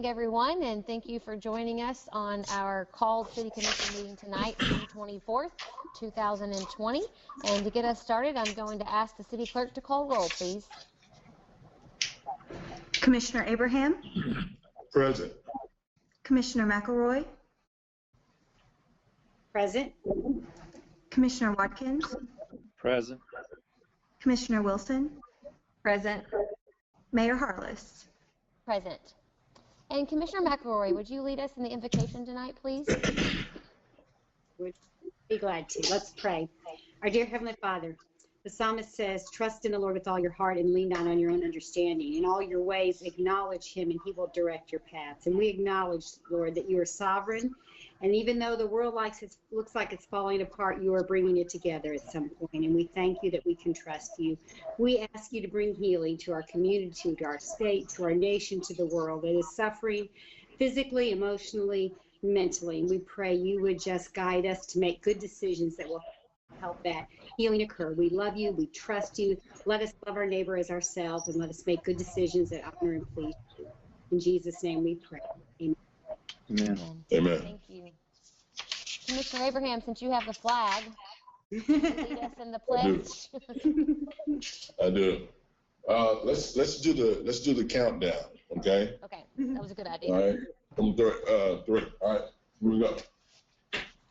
morning, everyone, and thank you for joining us on our called City Commission meeting tonight, June 24th, 2020. And to get us started, I'm going to ask the City Clerk to call roll, please. Commissioner Abraham? Present. Commissioner McElroy? Present. Commissioner Watkins? Present. Commissioner Wilson? Present. Mayor Harless? Present. And Commissioner McElroy, would you lead us in the invocation tonight, please? Would be glad to. Let's pray. Our dear Heavenly Father, the psalmist says, trust in the Lord with all your heart and lean not on your own understanding. In all your ways, acknowledge him and he will direct your paths. And we acknowledge, Lord, that you are sovereign. And even though the world looks like it's falling apart, you are bringing it together at some point. And we thank you that we can trust you. We ask you to bring healing to our community, to our state, to our nation, to the world that is suffering physically, emotionally, mentally. And we pray you would just guide us to make good decisions that will help that healing occur. We love you. We trust you. Let us love our neighbor as ourselves, and let us make good decisions that honor and please you. In Jesus' name we pray. Amen. Amen. Amen. Thank you. Commissioner Abraham, since you have the flag, lead us in the pledge. I do. Let's do the countdown. Okay. Okay, that was a good idea. All right. From three. All right. Here we go.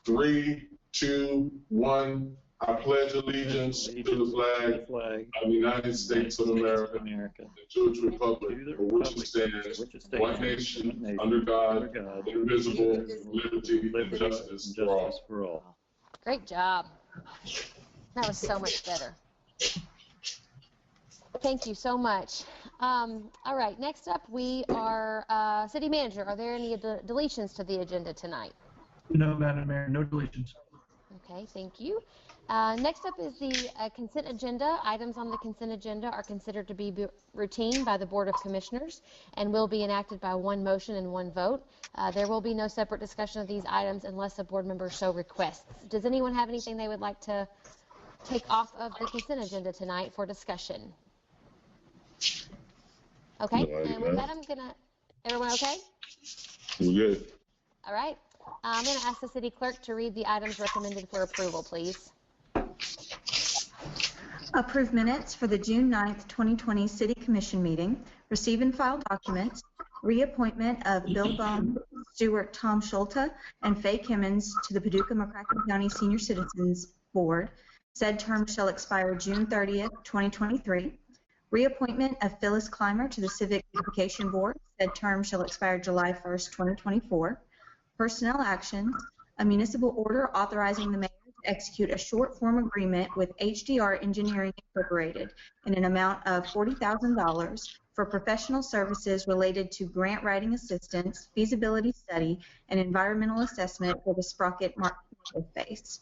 3, 2, 1. I pledge allegiance to the flag of the United States of America, and to its republic for which it stands, one nation, under God, indivisible, with liberty and justice for all. Great job. That was so much better. Thank you so much. All right, next up we are City Manager. Are there any deletions to the agenda tonight? No, Madam Mayor, no deletions. Okay, thank you. Next up is the consent agenda. Items on the consent agenda are considered to be routine by the Board of Commissioners and will be enacted by one motion and one vote. There will be no separate discussion of these items unless a board member so requests. Does anyone have anything they would like to take off of the consent agenda tonight for discussion? Okay, and with that everyone okay? We're good. All right. I'm going to ask the City Clerk to read the items recommended for approval, please. Approve minutes for the June 9th, 2020 City Commission meeting. Receive and file documents. Reappointment of Bill Bone, Stewart Tom Schulte, and Faye Kimmons to the Paducah McCracken County Senior Citizens Board. Said term shall expire June 30th, 2023. Reappointment of Phyllis Clymer to the Civic Education Board. Said term shall expire July 1st, 2024. Personnel actions, a municipal order authorizing the mayor to execute a short form agreement with HDR Engineering Incorporated in an amount of $40,000 for professional services related to grant writing assistance, feasibility study, and environmental assessment for the Sprocket market space.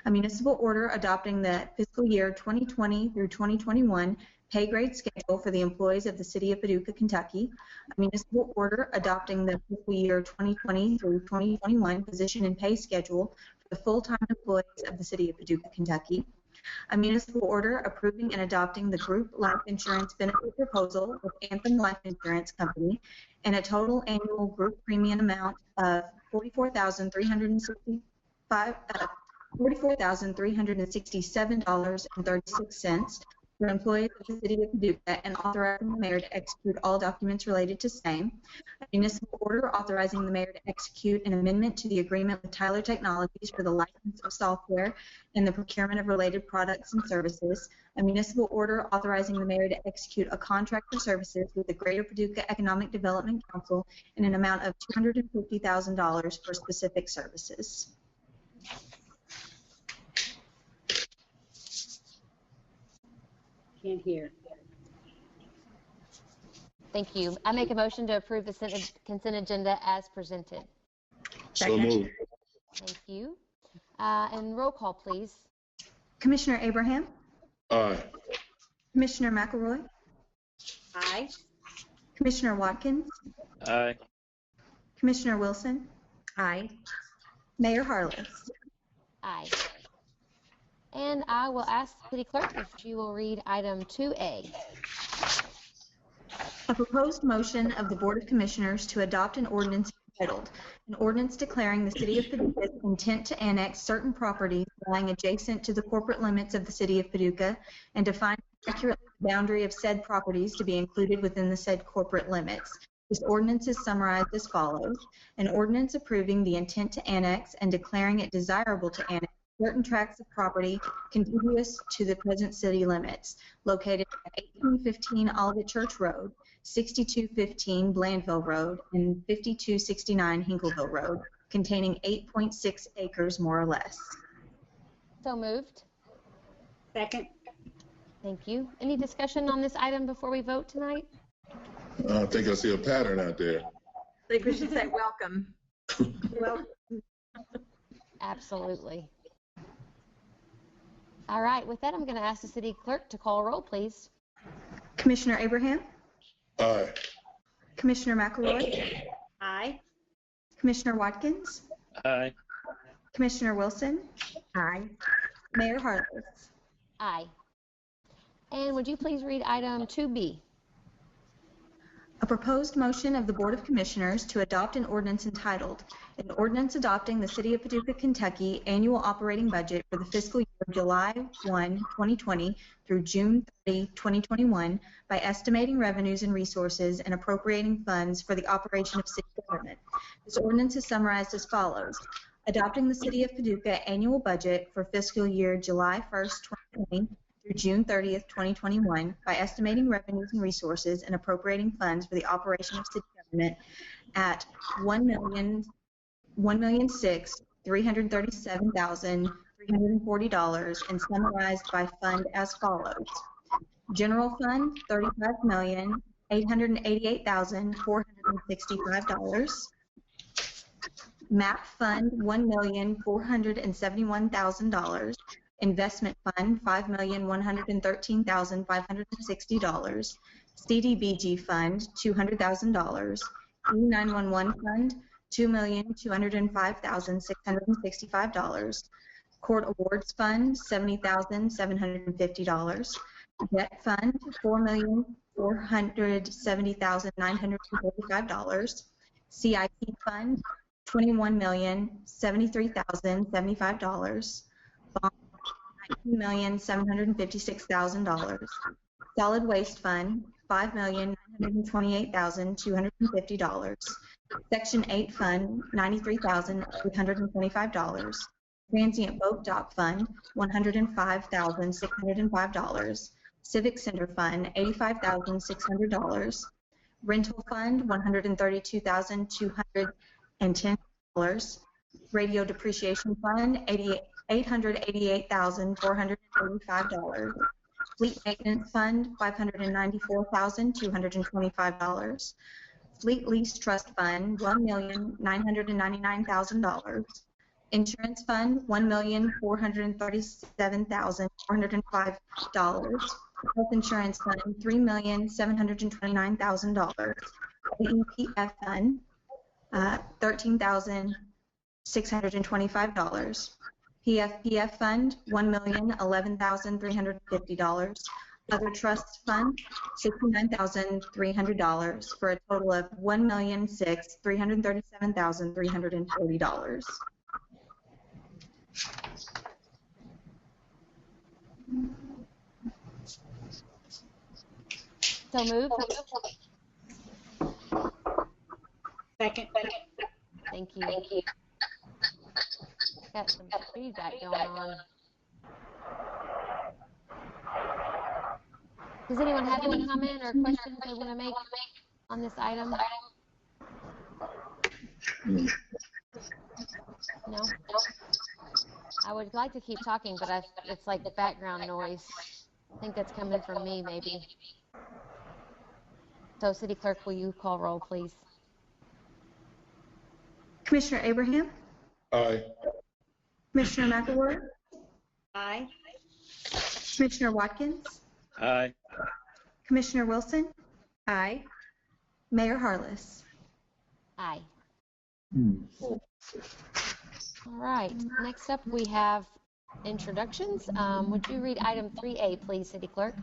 A municipal order adopting the fiscal year 2020 through 2021 pay grade schedule for the employees of the City of Paducah, Kentucky, a municipal order adopting the fiscal year 2020 through 2021 position and pay schedule for the full-time employees of the City of Paducah, Kentucky, a municipal order approving and adopting the group life insurance benefit proposal with Anthem Life Insurance Company and a total annual group premium amount of $44,367.36 for employees of the City of Paducah and authorizing the mayor to execute all documents related to same. A municipal order authorizing the mayor to execute an amendment to the agreement with Tyler Technologies for the license of software and the procurement of related products and services. A municipal order authorizing the mayor to execute a contract for services with the Greater Paducah Economic Development Council in an amount of $250,000 for specific services. Can't hear. Thank you. I make a motion to approve the consent agenda as presented. So moved. Thank you. And roll call, please. Commissioner Abraham? Aye. Commissioner McElroy? Aye. Commissioner Watkins? Aye. Commissioner Wilson? Aye. Mayor Harless? Aye. And I will ask the City Clerk if she will read item 2A. A proposed motion of the Board of Commissioners to adopt an ordinance entitled, an ordinance declaring the City of Paducah's intent to annex certain properties lying adjacent to the corporate limits of the City of Paducah and define accurately the boundary of said properties to be included within the said corporate limits. This ordinance is summarized as follows. An ordinance approving the intent to annex and declaring it desirable to annex certain tracts of property contiguous to the present city limits, located at 1815 Olivet Church Road, 6215 Blandville Road, and 5269 Hinkleville Road, containing 8.6 acres more or less. So moved. Second. Thank you. Any discussion on this item before we vote tonight? I think I see a pattern out there. I think we should say welcome. Well, Absolutely. All right, with that, I'm going to ask the city clerk to call a roll, please. Commissioner Abraham? Aye. Commissioner McElroy? aye. Commissioner Watkins? Aye. Commissioner Wilson? Aye. Mayor Harless? Aye. And would you please read item 2B? A proposed motion of the Board of Commissioners to adopt an ordinance entitled, an ordinance adopting the City of Paducah, Kentucky annual operating budget for the fiscal year of July 1, 2020 through June 30, 2021 by estimating revenues and resources and appropriating funds for the operation of city government. This ordinance is summarized as follows. Adopting the City of Paducah annual budget for fiscal year July 1st, 2020 through June 30th, 2021 by estimating revenues and resources and appropriating funds for the operation of city government at $1,337,340 and summarized by fund as follows. General Fund, $35,888,465. MAP Fund, $1,471,000. Investment Fund, $5,113,560. CDBG Fund, $200,000. E911 Fund, $2,205,665. Court Awards Fund, $70,750. Debt Fund, $4,470,945. CIP Fund, $21,073,075. Bond, $19,756,000. Solid Waste Fund, $5,928,250. Section 8 Fund, $93,825. Transient Boat Dock Fund, $105,605. Civic Center Fund, $85,600. Rental Fund, $132,210. Radio Depreciation Fund, $888,485. Fleet Maintenance Fund, $594,225. Fleet Lease Trust Fund, $1,999,000. Insurance Fund, $1,437,405. Health Insurance Fund, $3,729,000. AEPF Fund, $13,625. PFPF Fund, $1,011,350. Other Trust Fund, $69,300 for a total of $1,637,340. So moved. Second. Thank you. Got some feedback going on. Does anyone have any comment or questions they want to make on this item? No? I would like to keep talking, but it's like the background noise. I think that's coming from me, maybe. So, City Clerk, will you call roll, please? Commissioner Abraham? Aye. Commissioner McElroy? Aye. Commissioner Watkins? Aye. Commissioner Wilson? Aye. Mayor Harless? Aye. All right. Next up, we have introductions. Would you read item 3A, please, City Clerk?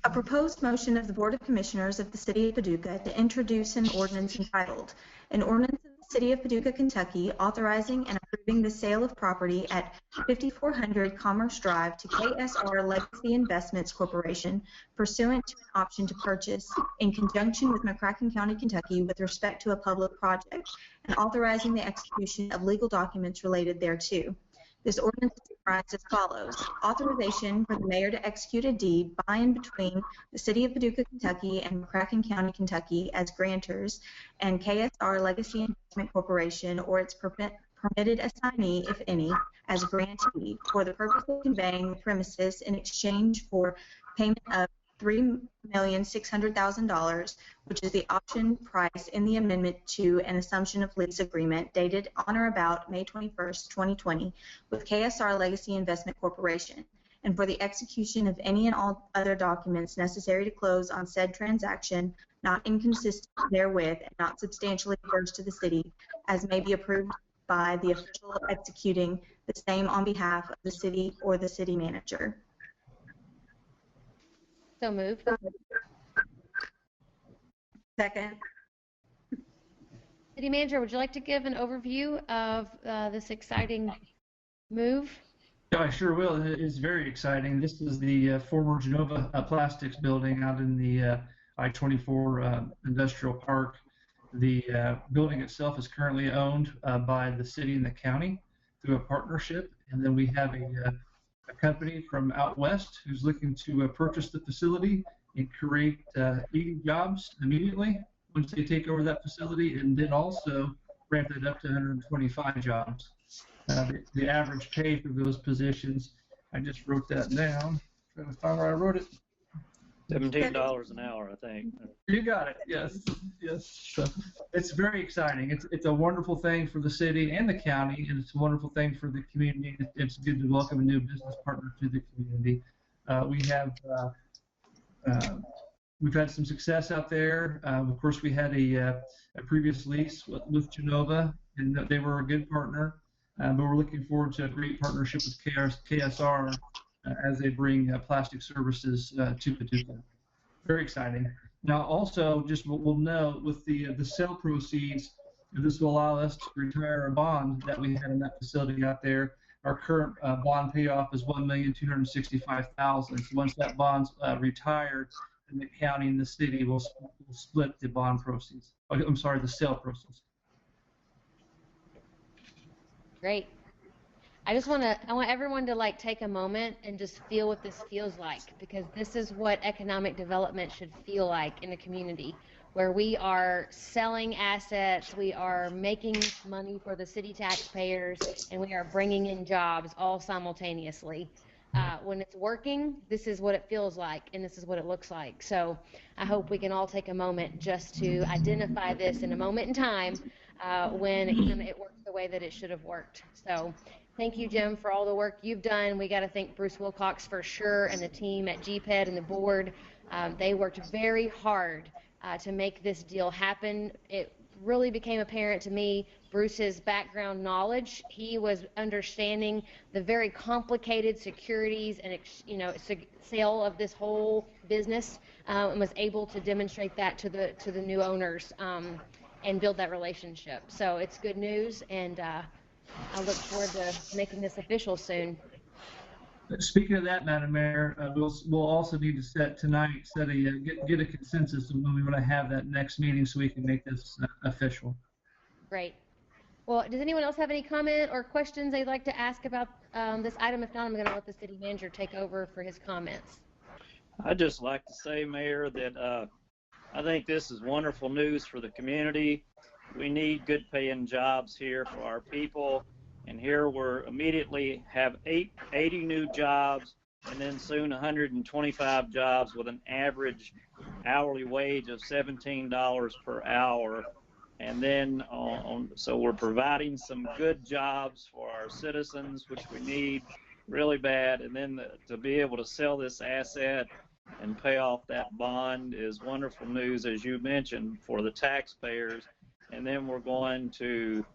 A proposed motion of the Board of Commissioners of the City of Paducah to introduce an ordinance entitled, an ordinance of the City of Paducah, Kentucky, authorizing and approving the sale of property at 5400 Commerce Drive to KSR Legacy Investments Corporation pursuant to an option to purchase in conjunction with McCracken County, Kentucky, with respect to a public project, and authorizing the execution of legal documents related thereto. This ordinance is summarized as follows. Authorization for the mayor to execute a deed by and between the City of Paducah, Kentucky and McCracken County, Kentucky as grantors and KSR Legacy Investment Corporation or its permitted assignee, if any, as grantee for the purpose of conveying the premises in exchange for payment of $3,600,000, which is the option price in the amendment to an assumption of lease agreement dated on or about May 21st, 2020, with KSR Legacy Investment Corporation, and for the execution of any and all other documents necessary to close on said transaction, not inconsistent therewith and not substantially adverse to the city, as may be approved by the official executing the same on behalf of the city or the city manager. So moved. Second. City Manager, would you like to give an overview of this exciting move? Yeah, I sure will. It is very exciting. This is the former Genova Plastics building out in the I-24 Industrial Park. The building itself is currently owned by the city and the county through a partnership, and then we have a company from out west who's looking to purchase the facility and create 80 jobs immediately once they take over that facility, and then also ramp it up to 125 jobs. The average pay for those positions, I just wrote that down. Trying to find where I wrote it. $17 an hour, I think. You got it. Yes, yes. So it's very exciting. It's a wonderful thing for the city and the county, and it's a wonderful thing for the community. It's good to welcome a new business partner to the community. We've had some success out there. Of course, we had a previous lease with Genova, and they were a good partner. But we're looking forward to a great partnership with KSR as they bring plastic services to Paducah. Very exciting. Now, also, just we'll note with the sale proceeds, this will allow us to retire a bond that we had in that facility out there. Our current bond payoff is $1,265,000. So once that bond's retired, then the county and the city will split the bond proceeds. I'm sorry, the sale proceeds. Great. I want everyone to take a moment and just feel what this feels like, because this is what economic development should feel like in a community where we are selling assets, we are making money for the city taxpayers, and we are bringing in jobs all simultaneously. When it's working, this is what it feels like, and this is what it looks like. So I hope we can all take a moment just to identify this in a moment in time when it works the way that it should have worked. So thank you, Jim, for all the work you've done. We got to thank Bruce Wilcox for sure, and the team at GPED and the board. They worked very hard to make this deal happen. It really became apparent to me Bruce's background knowledge. He was understanding the very complicated securities and sale of this whole business, and was able to demonstrate that to the new owners and build that relationship. So it's good news, and I look forward to making this official soon. Speaking of that, Madam Mayor, we'll also need to get a consensus on when we want to have that next meeting so we can make this official. Great. Well, does anyone else have any comment or questions they'd like to ask about this item? If not, I'm going to let the city manager take over for his comments. I'd just like to say, Mayor, that I think this is wonderful news for the community. We need good paying jobs here for our people. And here we're immediately have 80 new jobs, and then soon 125 jobs with an average hourly wage of $17 per hour. And then so we're providing some good jobs for our citizens, which we need really bad. And then to be able to sell this asset and pay off that bond is wonderful news, as you mentioned, for the taxpayers. And then we're going to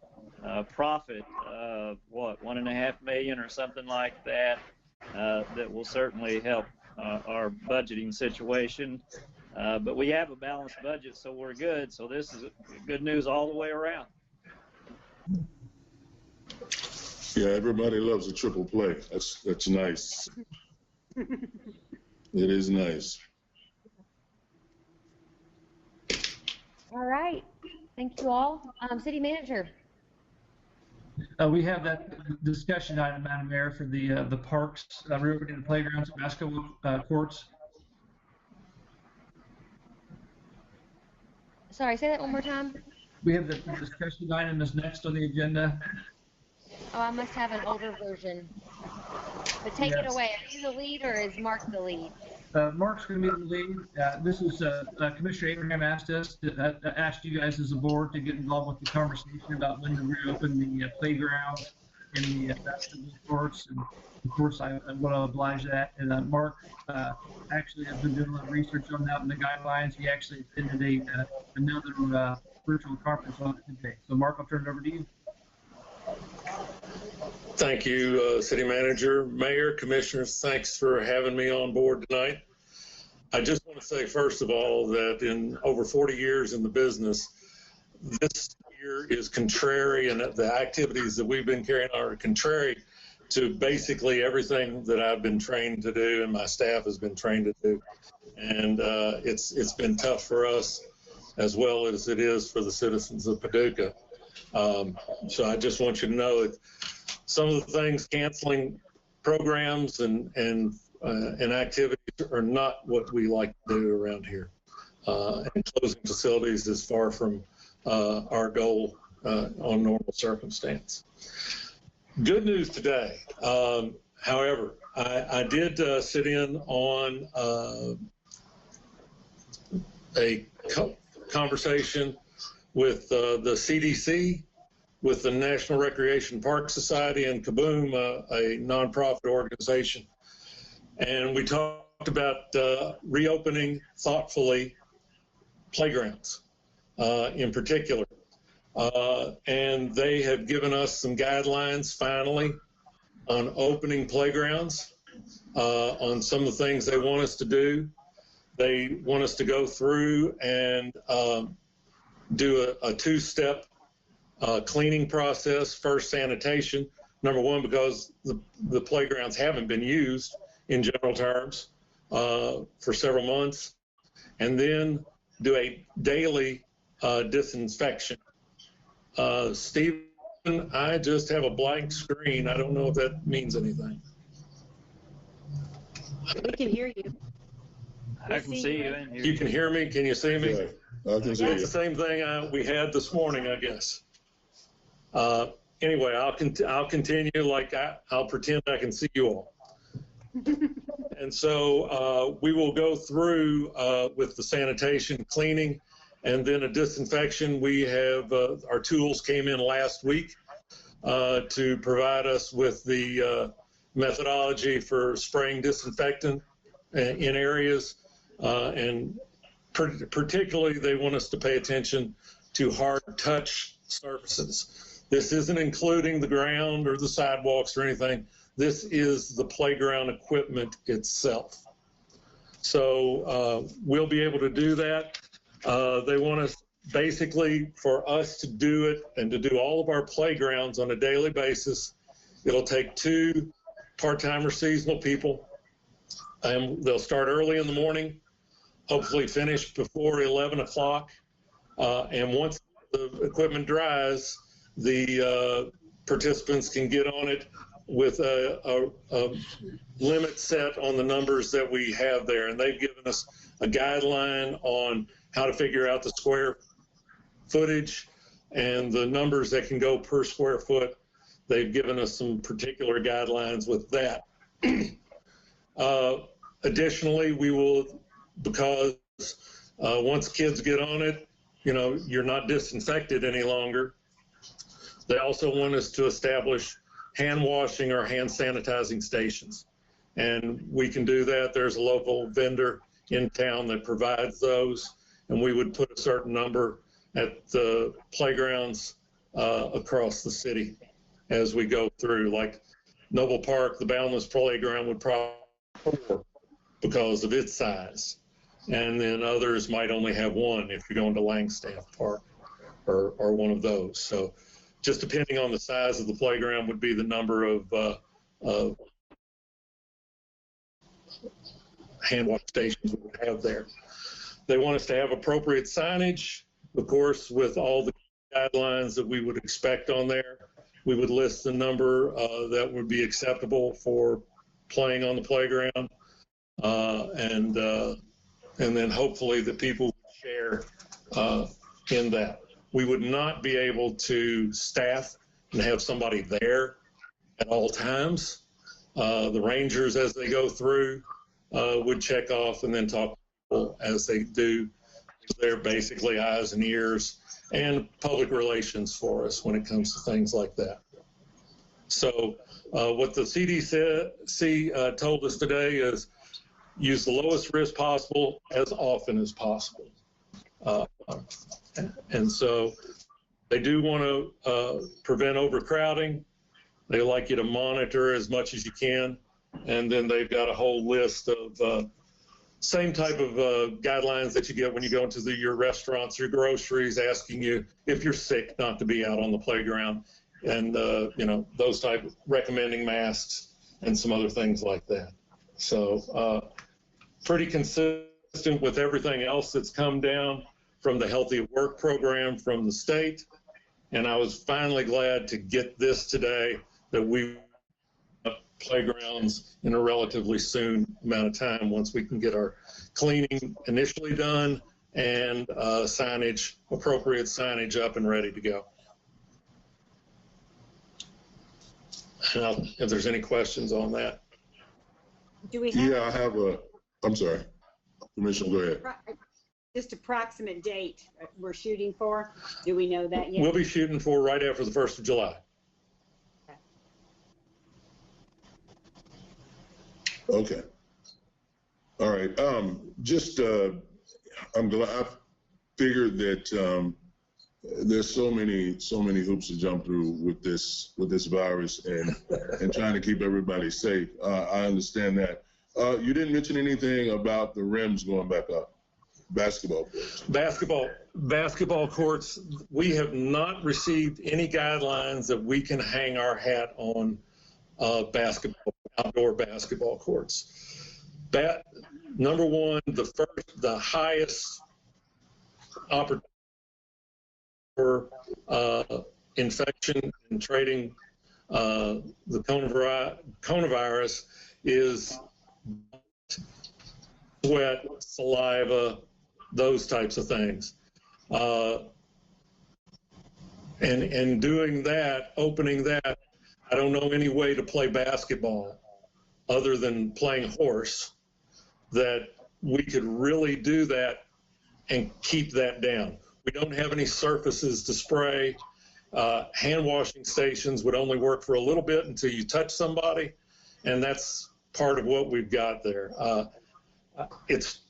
profit of what, $1.5 million or something like that. That will certainly help our budgeting situation. But we have a balanced budget, so we're good. So this is good news all the way around. Yeah, everybody loves a triple play. That's nice. It is nice. All right. Thank you all. City Manager. We have that discussion item, Madam Mayor, for the parks, reopening the playgrounds and basketball courts. Sorry, say that one more time. We have the discussion item is next on the agenda. Oh, I must have an older version. But take it Yes. away. Are you the lead or is Mark the lead? Mark's going to be the lead. This is Commissioner Abraham asked you guys as a board to get involved with the conversation about when to reopen the playgrounds and the basketball courts. And of course, I want to oblige that. And Mark actually has been doing a lot of research on that and the guidelines. He actually attended another virtual conference on it today. So, Mark, I'll turn it over to you. Thank you, City Manager, Mayor, Commissioners. Thanks for having me on board tonight. I just want to say, first of all, that in over 40 years in the business, this year is contrary, and the activities that we've been carrying out are contrary to basically everything that I've been trained to do and my staff has been trained to do. And it's been tough for us as well as it is for the citizens of Paducah. So I just want you to know that some of the things, canceling programs and activities are not what we like to do around here. And closing facilities is far from our goal on normal circumstance. Good news today. However, I did sit in on a conversation with the CDC, with the National Recreation Park Society, and Kaboom, a nonprofit organization. And we talked about reopening thoughtfully playgrounds in particular. And they have given us some guidelines finally on opening playgrounds, on some of the things they want us to do. They want us to go through and do a two-step cleaning process. First, sanitation, number one, because the playgrounds haven't been used in general terms for several months, and then do a daily disinfection. Stephen, I just have a blank screen. I don't know if that means anything. We can hear you. I can see you in here. You can hear me? Can you see me? Yeah, I can see That's you. the same thing we had this morning, I guess. Anyway, I'll continue like I'll pretend I can see you all. And so we will go through with the sanitation, cleaning, and then a disinfection. We have our tools came in last week to provide us with the methodology for spraying disinfectant in areas, and particularly they want us to pay attention to hard touch surfaces. This isn't including the ground or the sidewalks or anything. This is the playground equipment itself. So we'll be able to do that. They want us basically for us to do it and to do all of our playgrounds on a daily basis. It'll take 2 part-time or seasonal people, and they'll start early in the morning, hopefully finish before 11 o'clock. And once the equipment dries, the participants can get on it with a limit set on the numbers that we have there. And they've given us a guideline on how to figure out the square footage and the numbers that can go per square foot. They've given us some particular guidelines with that. Additionally, we will, because once kids get on it, you know, you're not disinfected any longer. They also want us to establish hand washing or hand sanitizing stations. And we can do that. There's a local vendor in town that provides those. And we would put a certain number at the playgrounds across the city as we go through. Like Noble Park, the Boundless Playground would probably have 4 because of its size. And then others might only have 1 if you're going to Langstaff Park or one of those. So just depending on the size of the playground would be the number of hand wash stations we would have there. They want us to have appropriate signage, of course, with all the guidelines that we would expect on there. We would list the number that would be acceptable for playing on the playground, and then hopefully the people would share in that. We would not be able to staff and have somebody there at all times. The rangers, as they go through, would check off and then talk to people as they do. They're basically eyes and ears and public relations for us when it comes to things like that. So what the CDC told us today is use the lowest risk possible as often as possible. And so they do want to prevent overcrowding. They like you to monitor as much as you can. And then they've got a whole list of same type of guidelines that you get when you go into your restaurants, your groceries, asking you if you're sick not to be out on the playground, and you know, those type of recommending masks and some other things like that. So pretty consistent with everything else that's come down from the Healthy at Work program from the state. And I was finally glad to get this today, that we playgrounds in a relatively soon amount of time once we can get our cleaning initially done and signage, appropriate signage up and ready to go. And if there's any questions on that. Do we have? Yeah, I have I'm sorry, Commissioner, go ahead. Just approximate date we're shooting for? Do we know that yet? We'll be shooting for right after the 1st of July. Okay. All right. I'm glad. I figured that there's so many hoops to jump through with this virus and trying to keep everybody safe. I understand that. You didn't mention anything about the rims going back up. Basketball courts. Basketball courts. We have not received any guidelines that we can hang our hat on outdoor basketball courts. Number one, the highest opportunity for infection and trading the coronavirus is sweat, saliva, those types of things. And doing that, opening that, I don't know any way to play basketball other than playing horse that we could really do that and keep that down. We don't have any surfaces to spray. Hand washing stations would only work for a little bit until you touch somebody, and that's part of what we've got there. It's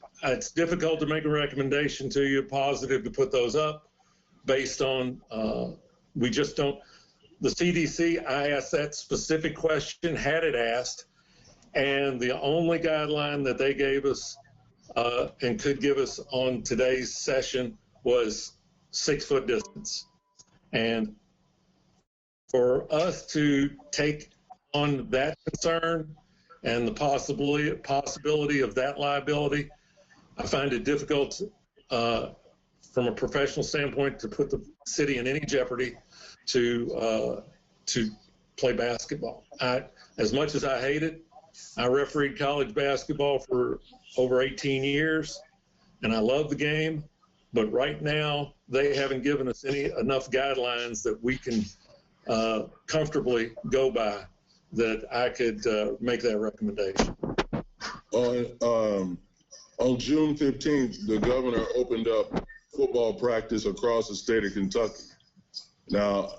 difficult to make a recommendation to you, positive, to put those up based on, we just don't. The CDC, I asked that specific question, had it asked, and the only guideline that they gave us and could give us on today's session was 6-foot distance. And for us to take on that concern and the possibility of that liability, I find it difficult from a professional standpoint to put the city in any jeopardy to play basketball. As much as I hate it, I refereed college basketball for over 18 years, and I love the game. But right now, they haven't given us enough guidelines that we can comfortably go by that I could make that recommendation. On June 15th, the governor opened up football practice across the state of Kentucky. Now,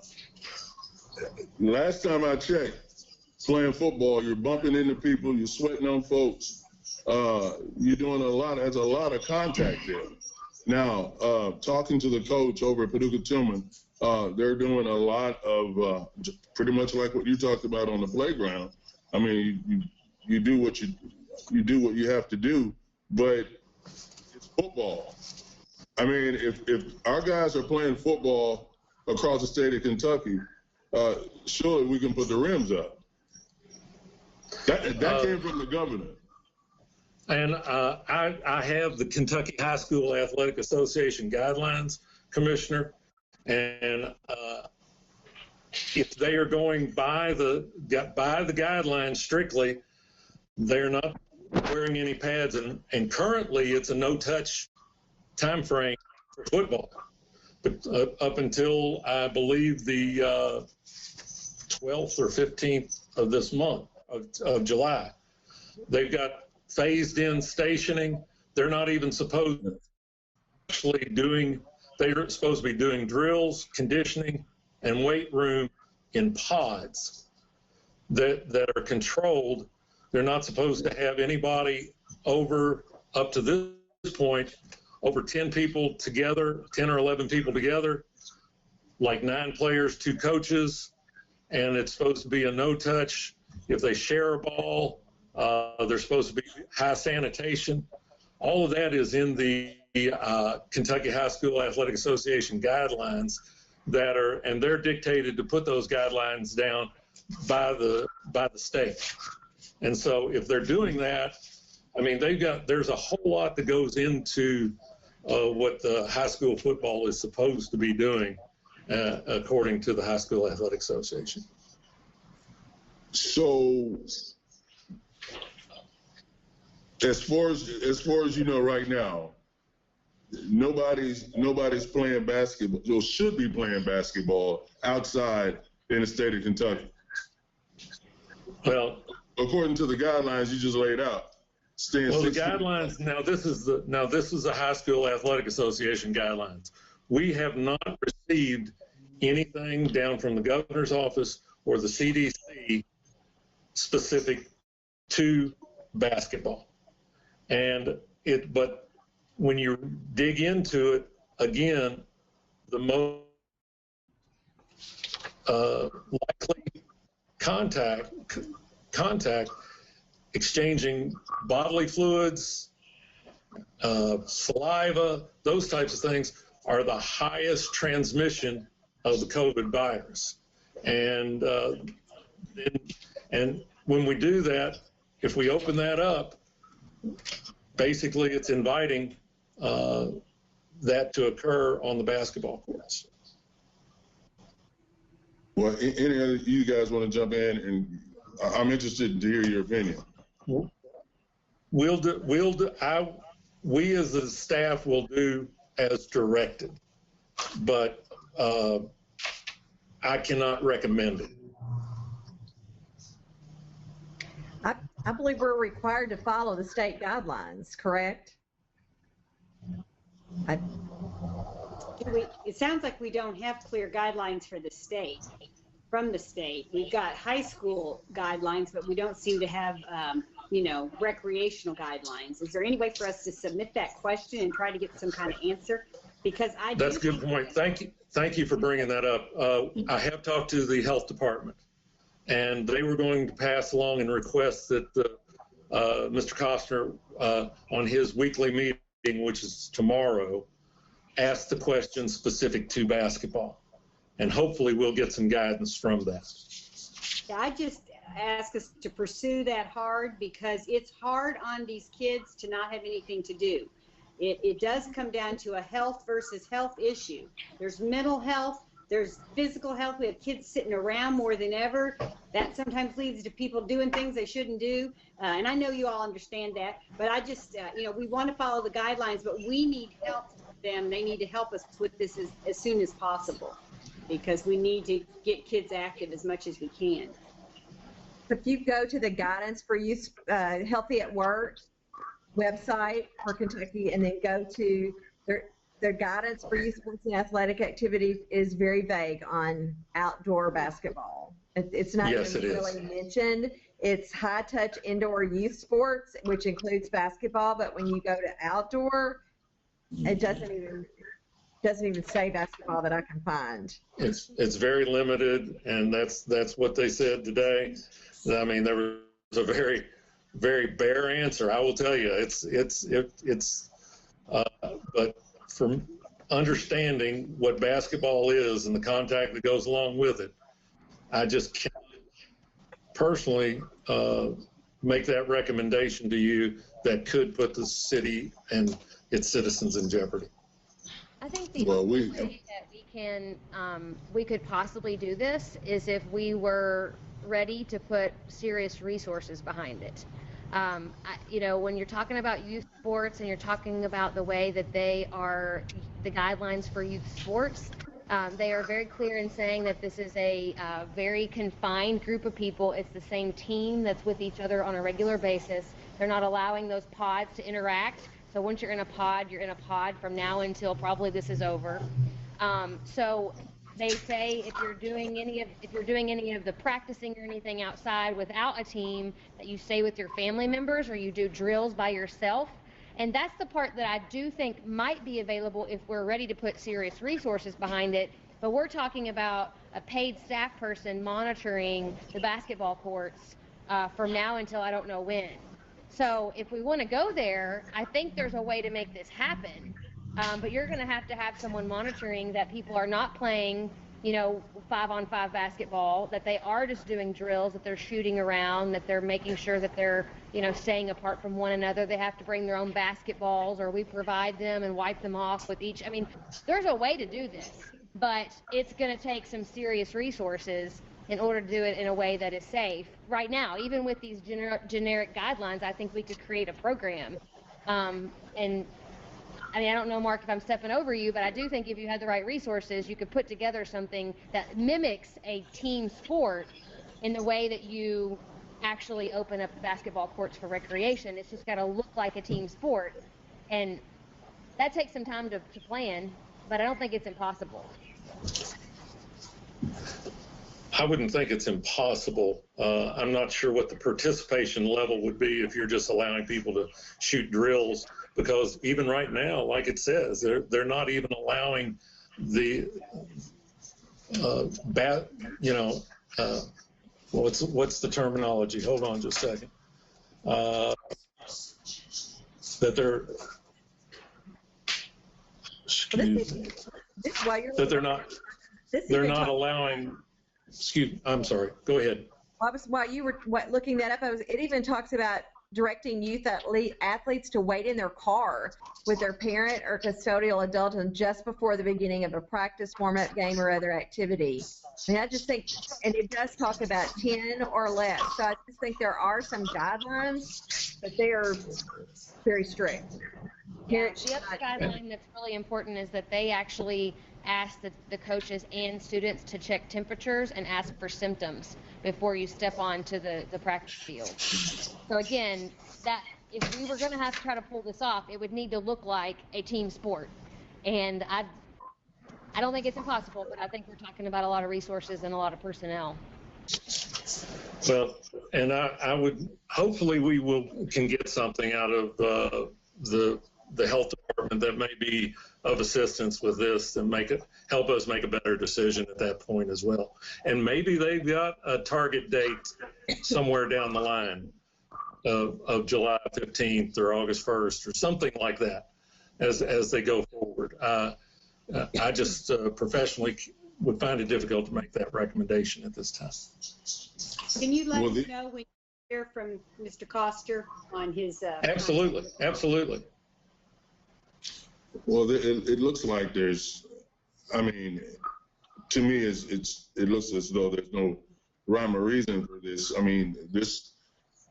last time I checked, playing football, you're bumping into people, you're sweating on folks, you're doing there's a lot of contact there. Now, talking to the coach over at Paducah Tillman, They're doing a lot of pretty much like what you talked about on the playground. I mean, you do what you have to do, but it's football. I mean, if our guys are playing football across the state of Kentucky, surely we can put the rims up. That came from the governor. And I have the Kentucky High School Athletic Association guidelines, Commissioner, and if they are going by the guidelines strictly, they're not wearing any pads, and currently it's a no-touch time frame for football. But up until I believe the 12th or 15th of this month of July, they've got phased-in stationing. They're not even supposed to actually they're supposed to be doing drills, conditioning, and weight room in pods that are controlled. They're not supposed to have anybody up to this point, over 10 people together, 10 or 11 people together, like 9 players, 2 coaches, and it's supposed to be a no-touch. If they share a ball, there's supposed to be high sanitation. All of that is in the Kentucky High School Athletic Association guidelines and they're dictated to put those guidelines down by the state. And so if they're doing that, I mean, there's a whole lot that goes into what the high school football is supposed to be doing, according to the High School Athletic Association. So, as far as you know right now, nobody's playing basketball, or should be playing basketball outside in the state of Kentucky. Well, according to the guidelines you just laid out. Well, the guidelines, this is the High School Athletic Association guidelines. We have not received anything down from the governor's office or the CDC specific to basketball. But when you dig into it, again, the most likely contact, exchanging bodily fluids, saliva, those types of things are the highest transmission of the COVID virus. And when we do that, if we open that up, basically it's inviting that to occur on the basketball courts. Well, any of you guys want to jump in? And I'm interested to hear your opinion. We as the staff will do as directed, but I cannot recommend it. I believe we're required to follow the state guidelines, correct? It sounds like we don't have clear guidelines for the state, from the state. We've got high school guidelines, but we don't seem to have, recreational guidelines. Is there any way for us to submit that question and try to get some kind of answer? Because That's a good point. Thank you for bringing that up. I have talked to the health department, and they were going to pass along and request that Mr. Costner, on his weekly meeting, which is tomorrow, ask the question specific to basketball. And hopefully we'll get some guidance from that. Yeah, I just ask us to pursue that hard, because it's hard on these kids to not have anything to do. It does come down to a health versus health issue. There's mental health, there's physical health. We have kids sitting around more than ever. That sometimes leads to people doing things they shouldn't do. And I know you all understand that, but I just, we want to follow the guidelines, but we need help from them. They need to help us with this as soon as possible, because we need to get kids active as much as we can. If you go to the Guidance for Youth Healthy at Work website for Kentucky, and then go to their guidance for youth sports and athletic activities is very vague on outdoor basketball. It's not even really mentioned. It's high-touch indoor youth sports, which includes basketball, but when you go to outdoor, it doesn't even doesn't even say basketball that I can find. It's very limited, and that's what they said today. I mean, there was a very, very bare answer. I will tell you, but from understanding what basketball is and the contact that goes along with it, I just can't personally make that recommendation to you that could put the city and its citizens in jeopardy. I think the only way that we could possibly do this is if we were ready to put serious resources behind it. When you're talking about youth sports and you're talking about the way that they are, the guidelines for youth sports, they are very clear in saying that this is a very confined group of people. It's the same team that's with each other on a regular basis. They're not allowing those pods to interact. So once you're in a pod, you're in a pod from now until probably this is over. So they say if you're doing any of the practicing or anything outside without a team, that you stay with your family members or you do drills by yourself. And that's the part that I do think might be available if we're ready to put serious resources behind it. But we're talking about a paid staff person monitoring the basketball courts from now until I don't know when. So if we want to go there, I think there's a way to make this happen. But you're going to have someone monitoring that people are not playing, 5-on-5 basketball, that they are just doing drills, that they're shooting around, that they're making sure that they're, staying apart from one another. They have to bring their own basketballs, or we provide them and wipe them off with each. I mean, there's a way to do this, but it's going to take some serious resources in order to do it in a way that is safe. Right now, even with these generic guidelines, I think we could create a program. And I mean, I don't know, Mark, if I'm stepping over you, but I do think if you had the right resources, you could put together something that mimics a team sport in the way that you actually open up basketball courts for recreation. It's just got to look like a team sport. And that takes some time to plan, but I don't think it's impossible. I wouldn't think it's impossible. I'm not sure what the participation level would be if you're just allowing people to shoot drills, because even right now, like it says, they're not even allowing the what's the terminology? Hold on just a second. That they're they're not allowing. I'm sorry. Go ahead. While you were looking that up, it even talks about directing youth athletes to wait in their car with their parent or custodial adult just before the beginning of a practice, warm-up game, or other activity. I mean, I just think, and it does talk about 10 or less. So I just think there are some guidelines, but they are very strict. Yeah, the other guideline that's really important is that they actually ask the coaches and students to check temperatures and ask for symptoms before you step onto the practice field. So again, that if we were going to have to try to pull this off, it would need to look like a team sport. And I don't think it's impossible, but I think we're talking about a lot of resources and a lot of personnel. Well, and I would, hopefully we can get something out of the health department that may be of assistance with this and help us make a better decision at that point as well. And maybe they've got a target date somewhere down the line of July 15th or August 1st or something like that as they go forward. I just professionally would find it difficult to make that recommendation at this time. Can you let us know when you hear from Mr. Coster on his... Absolutely, absolutely. Well, it looks like there's, I mean, to me, it looks as though there's no rhyme or reason for this. I mean, this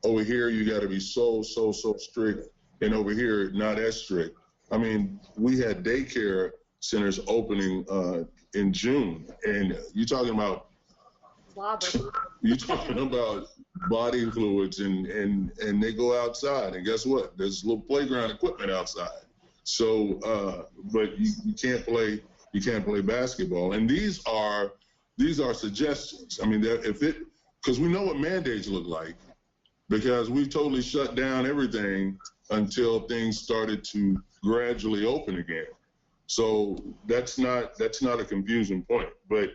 over here, you got to be so strict, and over here, not as strict. I mean, we had daycare centers opening in June, and you're talking about body fluids, and they go outside, and guess what? There's a little playground equipment outside. So, but you can't play basketball, and these are suggestions. I mean, because we know what mandates look like, because we've totally shut down everything until things started to gradually open again. So that's not a confusing point. But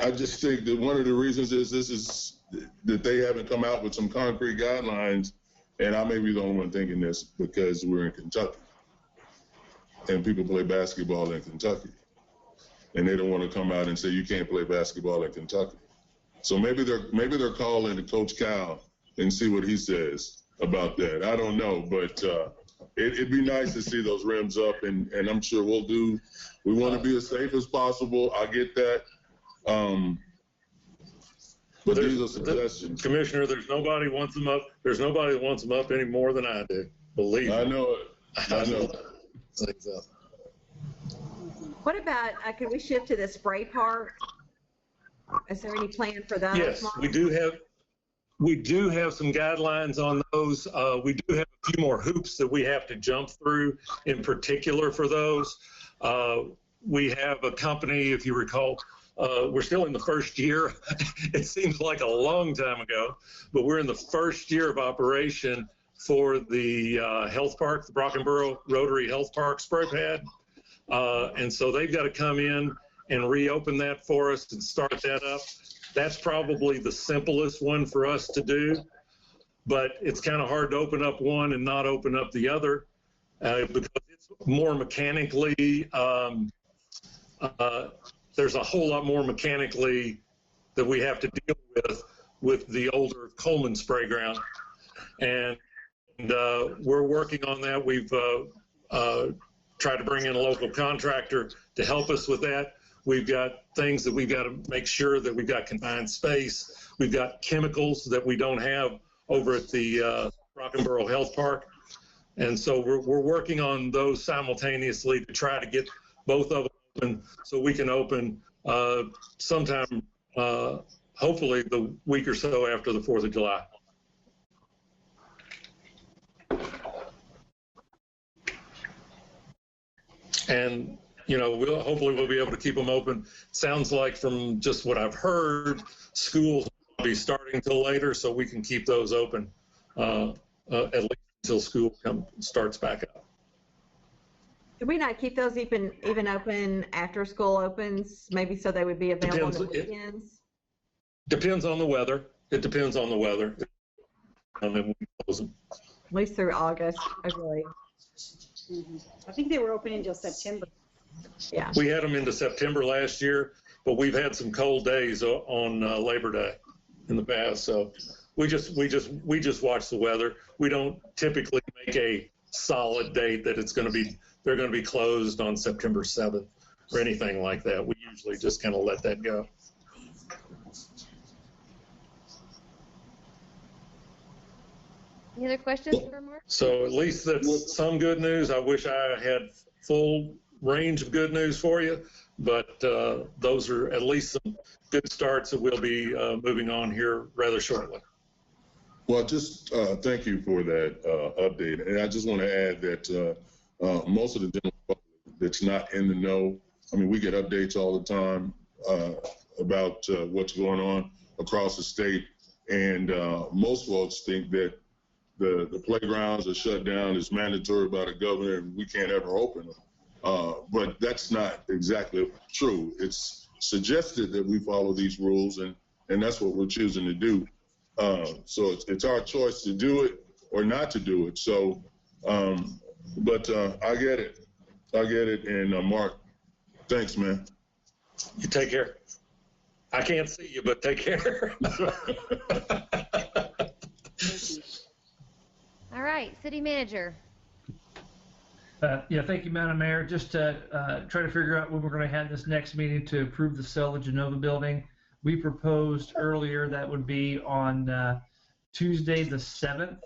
I just think that one of the reasons is that they haven't come out with some concrete guidelines, and I may be the only one thinking this because we're in Kentucky, and people play basketball in Kentucky, and they don't want to come out and say you can't play basketball in Kentucky. So maybe they're calling to Coach Cal and see what he says about that. I don't know, but it'd be nice to see those rims up, and I'm sure we want to be as safe as possible. I get that. But these are suggestions. Commissioner, there's nobody wants them up. There's nobody that wants them up any more than I do. Believe me. I know it. I know. Things up. What about, could we shift to the spray part? Is there any plan for that? Yes, we do have some guidelines on those. We do have a few more hoops that we have to jump through in particular for those. We have a company, if you recall, we're still in the first year. It seems like a long time ago, but we're in the first year of operation for the health park, the Brockenboro Rotary Health Park spray pad. And so they've got to come in and reopen that for us and start that up. That's probably the simplest one for us to do, but it's kind of hard to open up one and not open up the other because it's more mechanically, there's a whole lot more mechanically that we have to deal with the older Coleman spray ground. And we're working on that. We've tried to bring in a local contractor to help us with that. We've got things that we've got to make sure that we've got confined space. We've got chemicals that we don't have over at the Brockenboro Health Park. And so we're working on those simultaneously to try to get both of them open so we can open sometime, hopefully the week or so after the 4th of July. And hopefully we'll be able to keep them open. Sounds like from just what I've heard, schools will be starting till later, so we can keep those open at least until school starts back up. Could we not keep those even open after school opens, maybe so they would be available on the weekends? Depends on the weather. It depends on the weather. And then we close them. At least through August, I really. I think they were open until September. Yeah. We had them into September last year, but we've had some cold days on Labor Day in the past. So we just watch the weather. We don't typically make a solid date that they're going to be closed on September 7th or anything like that. We usually just kind of let that go. Any other questions for Mark? So at least that's some good news. I wish I had full range of good news for you, but those are at least some good starts that we'll be moving on here rather shortly. Well, just thank you for that update. And I just want to add that most of the general public that's not in the know, I mean, we get updates all the time about what's going on across the state. And most folks think that the playgrounds are shut down, it's mandatory by the governor, and we can't ever open them. But that's not exactly true. It's suggested that we follow these rules, and that's what we're choosing to do. So it's our choice to do it or not to do it. So, but I get it. And Mark, thanks, man. You take care. I can't see you, but take care. All right, City Manager. Yeah, thank you, Madam Mayor. Just to try to figure out when we're going to have this next meeting to approve the sale of the Genova building. We proposed earlier that would be on Tuesday the 7th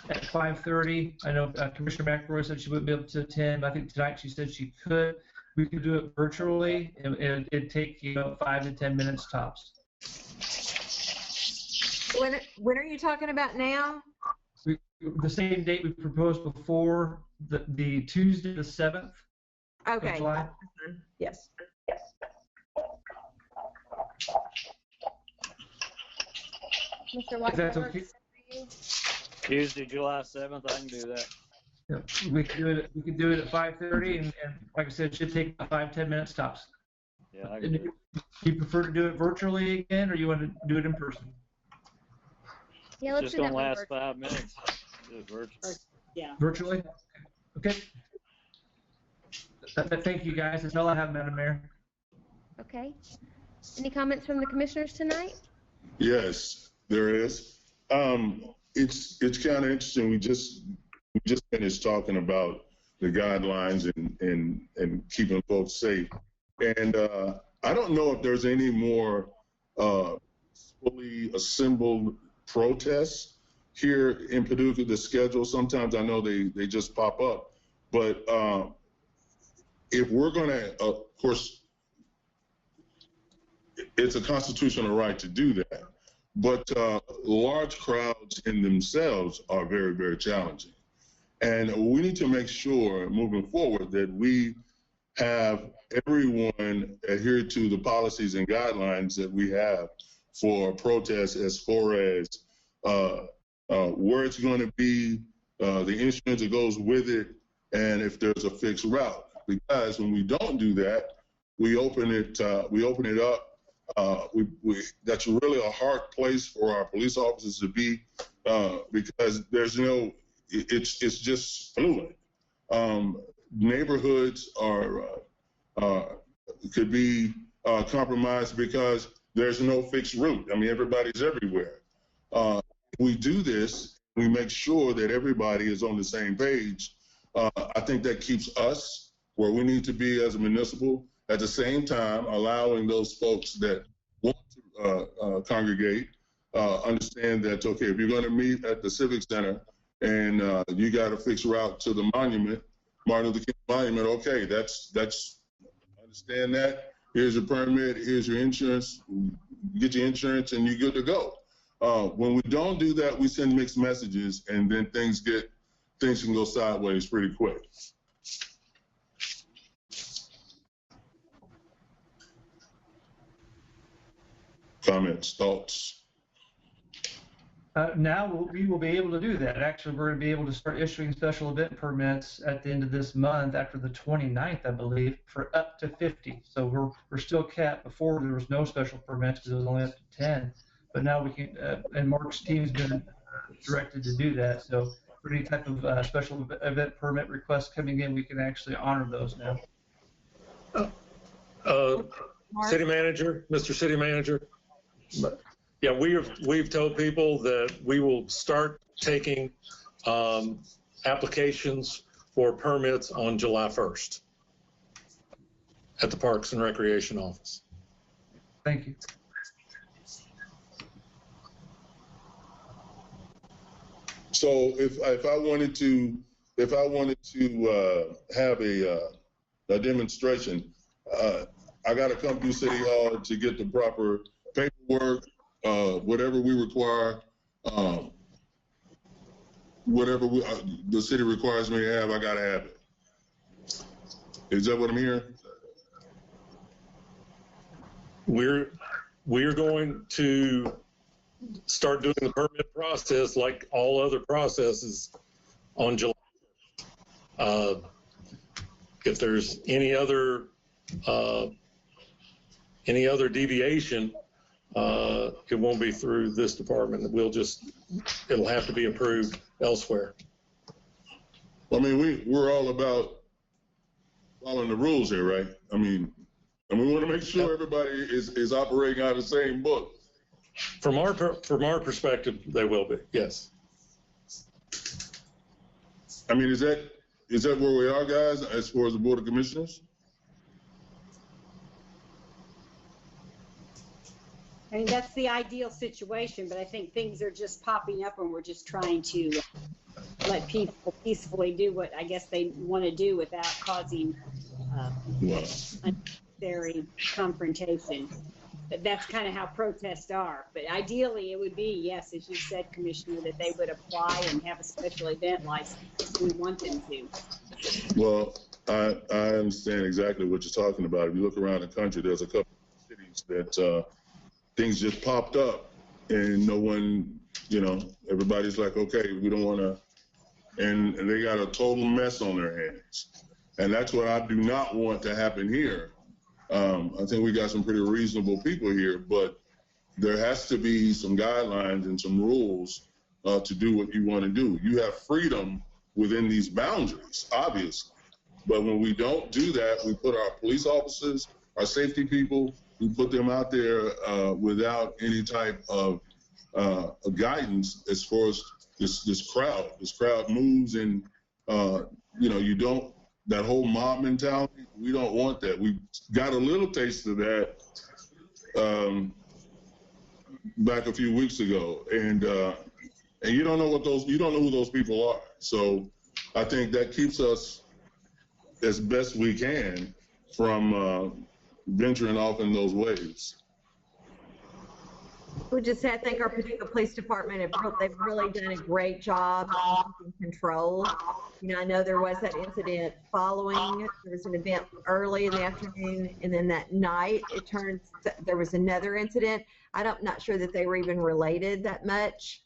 at 5:30. I know Commissioner McElroy said she wouldn't be able to attend, but I think tonight she said she could. We could do it virtually, and it'd take 5 to 10 minutes tops. When are you talking about now? The same date we proposed before, the Tuesday the 7th. Okay. Of July. Yes. Mr. White. If that's okay. Tuesday, July 7th, I can do that. Yeah, we could do it at 5:30, and like I said, it should take about 5-10 minutes tops. Yeah, I And agree. do you prefer to do it virtually again, or you want to do it in person? Yeah, It's let's just do that gonna one last virtual. 5 minutes. Do it virtual. Yeah. Virtually? Okay. Thank you, guys. That's all I have, Madam Mayor. Okay. Any comments from the commissioners tonight? Yes, there is. It's kind of interesting. We just finished talking about the guidelines and keeping folks safe. And I don't know if there's any more fully assembled protests here in Paducah. The schedule, sometimes I know they just pop up. But if we're going to, of course, it's a constitutional right to do that. But large crowds in themselves are very, very challenging. And we need to make sure moving forward that we have everyone adhere to the policies and guidelines that we have for protests, as far as where it's going to be, the insurance that goes with it, and if there's a fixed route. Because when we don't do that, we open it up. That's really a hard place for our police officers to be, because there's no, it's just fluid. Neighborhoods could be compromised because there's no fixed route. I mean, everybody's everywhere. We do this, we make sure that everybody is on the same page. I think that keeps us where we need to be as a municipal, at the same time allowing those folks that want to congregate understand that, okay, if you're going to meet at the Civic Center and you got a fixed route to the monument, Martin Luther King Monument, okay, that's understand that. Here's your permit, here's your insurance, get your insurance, and you're good to go. When we don't do that, we send mixed messages, and then things can go sideways pretty quick. Comments, thoughts? Now we will be able to do that. Actually, we're going to be able to start issuing special event permits at the end of this month, after the 29th, I believe, for up to 50. So we're still capped. Before, there was no special permits because it was only up to 10. But now we can, and Mark's team has been directed to do that. So for any type of special event permit requests coming in, we can actually honor those now. City Manager, Mr. City Manager. Yeah, we've told people that we will start taking applications for permits on July 1st at the Parks and Recreation Office. Thank you. So if I wanted to have a demonstration, I got to come to City Hall to get the proper paperwork, whatever we require, whatever the city requires me to have, I got to have it. Is that what I'm hearing? We're going to start doing the permit process like all other processes on July. If there's any other deviation, it won't be through this department. It'll have to be approved elsewhere. I mean, we're all about following the rules here, right? I mean, and we want to make sure everybody is operating out of the same book. From our perspective, they will be, yes. I mean, is that where we are, guys, as far as the Board of Commissioners? I mean, that's the ideal situation, but I think things are just popping up and we're just trying to let people peacefully do what I guess they want to do without causing unnecessary confrontation. But that's kind of how protests are. But ideally, it would be, yes, as you said, Commissioner, that they would apply and have a special event license. We want them to. Well, I understand exactly what you're talking about. If you look around the country, there's a couple of cities that things just popped up and no one, everybody's like, okay, we don't want to and they got a total mess on their hands. And that's what I do not want to happen here. I think we got some pretty reasonable people here, but there has to be some guidelines and some rules to do what you want to do. You have freedom within these boundaries, obviously. But when we don't do that, we put our police officers, our safety people, we put them out there without any type of guidance as far as this crowd. This crowd moves, and you don't, that whole mob mentality, we don't want that. We got a little taste of that back a few weeks ago, and you don't know who those people are. So I think that keeps us as best we can from venturing off in those ways. We just say I think our Paducah Police Department, they've really done a great job of keeping control. I know there was that incident following. There was an event early in the afternoon, and then that night there was another incident. I'm not sure that they were even related that much,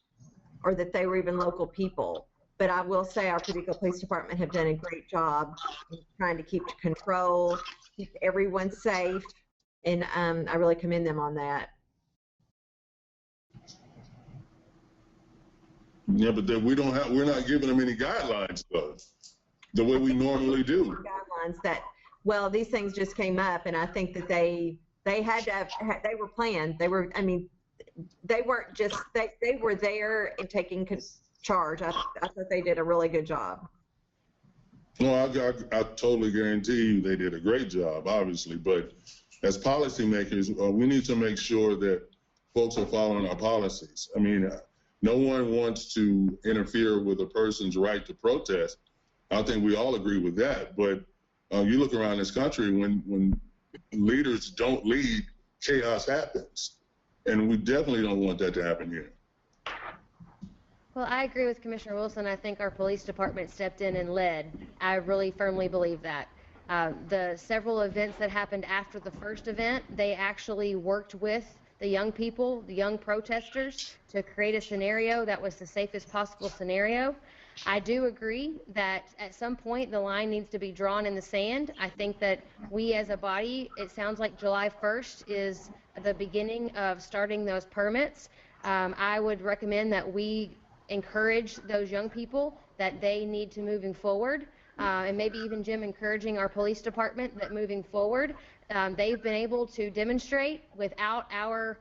or that they were even local people. But I will say our Paducah Police Department have done a great job in trying to keep control, keep everyone safe, and I really commend them on that. Yeah, but then we're not giving them any guidelines though, the way we normally do. Guidelines that, well, these things just came up, and I think that they had to they were planned. They were, they weren't just, they were there and taking charge. I thought they did a really good job. No, I totally guarantee you they did a great job, obviously, but as policymakers, we need to make sure that folks are following our policies. No one wants to interfere with a person's right to protest. I think we all agree with that. But you look around this country, when leaders don't lead, chaos happens. And we definitely don't want that to happen here. Well, I agree with Commissioner Wilson. I think our police department stepped in and led. I really firmly believe that. The several events that happened after the first event, they actually worked with the young people, the young protesters, to create a scenario that was the safest possible scenario. I do agree that at some point the line needs to be drawn in the sand. I think that we as a body, it sounds like July 1st is the beginning of starting those permits. I would recommend that we encourage those young people that they need to moving forward, and maybe even Jim encouraging our police department that moving forward, they've been able to demonstrate without our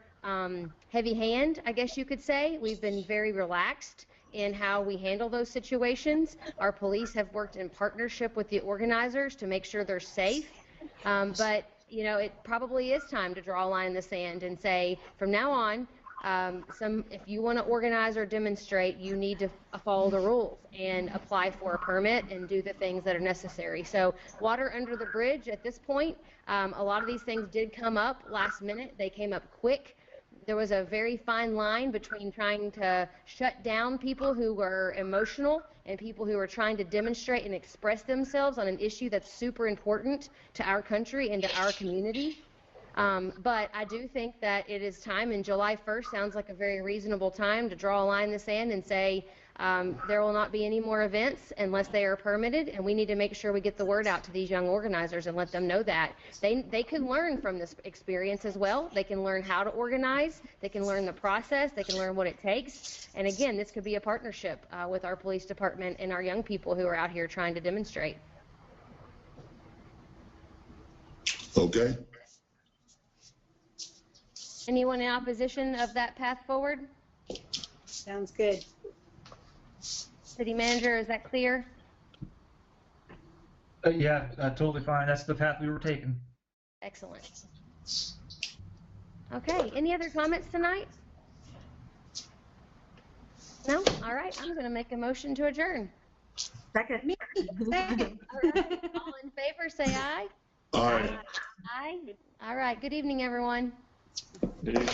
heavy hand, I guess you could say. We've been very relaxed in how we handle those situations. Our police have worked in partnership with the organizers to make sure they're safe. But it probably is time to draw a line in the sand and say, from now on, if you want to organize or demonstrate, you need to follow the rules and apply for a permit and do the things that are necessary. So water under the bridge at this point. A lot of these things did come up last minute. They came up quick. There was a very fine line between trying to shut down people who were emotional and people who were trying to demonstrate and express themselves on an issue that's super important to our country and to our community. But I do think that it is time, and July 1st sounds like a very reasonable time to draw a line in the sand and say there will not be any more events unless they are permitted, and we need to make sure we get the word out to these young organizers and let them know that. They can learn from this experience as well. They can learn how to organize. They can learn the process. They can learn what it takes. And again, this could be a partnership with our police department and our young people who are out here trying to demonstrate. Okay. Anyone in opposition of that path forward? Sounds good. City Manager, is that clear? Yeah, totally fine. That's the path we were taking. Excellent. Okay, any other comments tonight? No? All right, I'm going to make a motion to adjourn. Second. Me. Second. All right, all in favor, say aye. All right. Aye. All right, good evening, everyone. Dude.